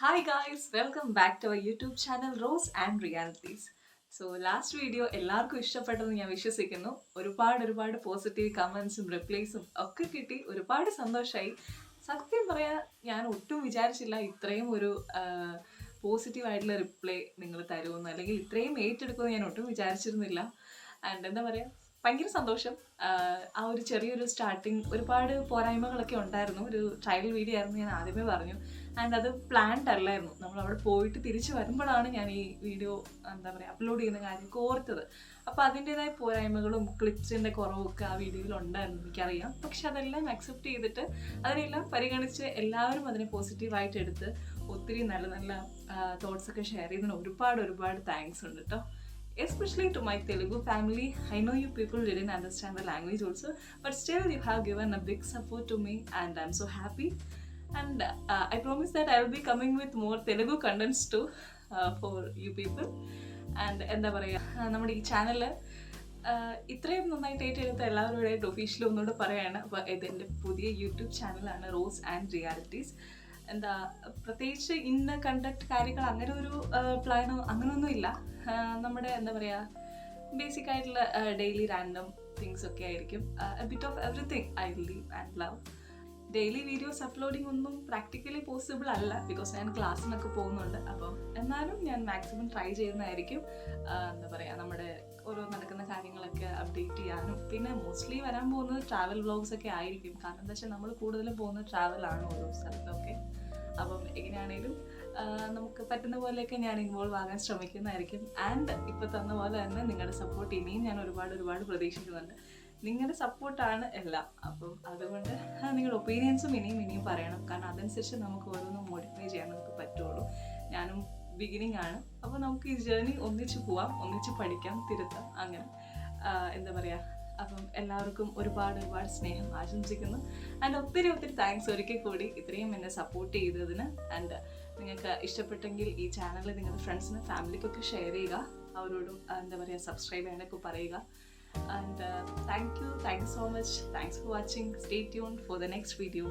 Hi guys, welcome back to our YouTube channel Rose and Realities. So last video എല്ലാവർക്കും ഇഷ്ടപ്പെട്ടെന്ന് ഞാൻ വിശ്വസിക്കുന്നു. ഒരുപാട് പോസിറ്റീവ് കമൻസും റിപ്ലൈസും ഒക്കെ കിട്ടി. ഒരുപാട് സന്തോഷമായി. സത്യം പറയാൻ ഞാൻ ഒട്ടും വിചാരിച്ചില്ല ഇത്രയും ഒരു പോസിറ്റീവായിട്ടുള്ള റിപ്ലൈ നിങ്ങൾ തരുമെന്ന്, അല്ലെങ്കിൽ ഇത്രയും ഏറ്റെടുക്കുമെന്ന് ഞാൻ ഒട്ടും വിചാരിച്ചിരുന്നില്ല. ആൻഡ് എന്താ പറയുക, ഭയങ്കര സന്തോഷം. ആ ഒരു ചെറിയൊരു സ്റ്റാർട്ടിങ് ഒരുപാട് പോരായ്മകളൊക്കെ ഉണ്ടായിരുന്നു. ഒരു ട്രയൽ വീഡിയോ ആയിരുന്നു, ഞാൻ ആദ്യമേ പറഞ്ഞു. ആൻഡ് അത് പ്ലാൻഡ് അല്ലായിരുന്നു. നമ്മൾ അവിടെ പോയിട്ട് തിരിച്ചു വരുമ്പോഴാണ് ഞാൻ ഈ വീഡിയോ എന്താ പറയുക അപ്ലോഡ് ചെയ്യുന്ന കാര്യമൊക്കെ ഓർത്തത്. അപ്പോൾ അതിൻ്റെതായ പോരായ്മകളും ക്ലിപ്സിൻ്റെ കുറവൊക്കെ ആ വീഡിയോയിൽ ഉണ്ടായിരുന്നു, എനിക്കറിയാം. പക്ഷെ അതെല്ലാം അക്സെപ്റ്റ് ചെയ്തിട്ട് അതിനെല്ലാം പരിഗണിച്ച് എല്ലാവരും അതിനെ പോസിറ്റീവായിട്ട് എടുത്ത് ഒത്തിരി നല്ല നല്ല തോട്ട്സൊക്കെ ഷെയർ ചെയ്യുന്നതിന് ഒരുപാട് താങ്ക്സ് ഉണ്ട് കേട്ടോ. Especially to my Telugu family. I know you people didn't understand the language also, but still you have given a big support to me and I'm so happy. And I promise that I will be coming with more Telugu contents too for you people. And എന്താ പറയുക, നമ്മുടെ ഈ channel ഇത്രയും നന്നായിട്ട് ഏറ്റെടുത്ത എല്ലാവരുമായിട്ട് officially ഒന്നുകൂടെ പറയുകയാണ്. അപ്പോൾ ഇതെൻ്റെ പുതിയ യൂട്യൂബ് ചാനലാണ് റോസ് ആൻഡ് റിയാലിറ്റീസ്. എന്താ പ്രത്യേകിച്ച് ഇന്ന കണ്ടക്ട് കാര്യങ്ങൾ അങ്ങനെ ഒരു പ്ലാനോ അങ്ങനെയൊന്നും ഇല്ല. നമ്മുടെ എന്താ പറയുക ബേസിക് ആയിട്ടുള്ള ഡെയിലി റാൻഡം തിങ്സ് ഒക്കെ ആയിരിക്കും. Bit of everything I leave and love. Daily videos uploading ഒന്നും പ്രാക്ടിക്കലി പോസിബിൾ അല്ല, ബിക്കോസ് ഞാൻ ക്ലാസ്സിനൊക്കെ പോകുന്നുണ്ട്. അപ്പം എന്നാലും ഞാൻ മാക്സിമം ട്രൈ ചെയ്യുന്നതായിരിക്കും. എന്താ പറയുക നമ്മുടെ ഓരോ നടക്കുന്ന കാര്യങ്ങളൊക്കെ അപ്ഡേറ്റ് ചെയ്യാനും. പിന്നെ മോസ്റ്റ്ലി വരാൻ പോകുന്നത് ട്രാവൽ വ്ളോഗ്സ് ഒക്കെ ആയിരിക്കും. കാരണം എന്താ വെച്ചാൽ നമ്മൾ കൂടുതലും പോകുന്ന ട്രാവലാണ് ഓരോ സ്ഥലത്തൊക്കെ. അപ്പം എങ്ങനെയാണേലും നമുക്ക് പറ്റുന്ന പോലെയൊക്കെ ഞാൻ ഇൻവോൾവ് ആകാൻ ശ്രമിക്കുന്നതായിരിക്കും. ആൻഡ് ഇപ്പോൾ തന്ന പോലെ തന്നെ നിങ്ങളുടെ സപ്പോർട്ട് ഇനിയും ഞാൻ ഒരുപാട് പ്രതീക്ഷിക്കുന്നുണ്ട്. നിങ്ങളുടെ സപ്പോർട്ടാണ് എല്ലാം. അപ്പം അതുകൊണ്ട് നിങ്ങളുടെ ഒപ്പീനിയൻസും ഇനിയും പറയണം. കാരണം അതനുസരിച്ച് നമുക്ക് ഓരോന്നും മോഡിഫൈ ചെയ്യാൻ നമുക്ക് പറ്റുള്ളൂ. ഞാനും ബിഗിനിങ് ആണ്. അപ്പോൾ നമുക്ക് ഈ ജേർണി ഒന്നിച്ച് പോവാം, ഒന്നിച്ച് പഠിക്കാം, തിരുത്താം, അങ്ങനെ എന്താ പറയുക. അപ്പം എല്ലാവർക്കും ഒരുപാട് സ്നേഹം ആശംസിക്കുന്നു. ആൻഡ് ഒത്തിരി താങ്ക്സ് ഒരിക്കൽ കൂടി ഇത്രയും എന്നെ സപ്പോർട്ട് ചെയ്തതിന്. ആൻഡ് നിങ്ങൾക്ക് ഇഷ്ടപ്പെട്ടെങ്കിൽ ഈ ചാനൽ നിങ്ങളുടെ ഫ്രണ്ട്സിനും ഫാമിലിക്കൊക്കെ ഷെയർ ചെയ്യുക. അവരോടും എന്താ പറയുക സബ്സ്ക്രൈബ് ചെയ്യാനൊക്കെ പറയുക. And thank you so much. Thanks for watching. Stay tuned for the next video.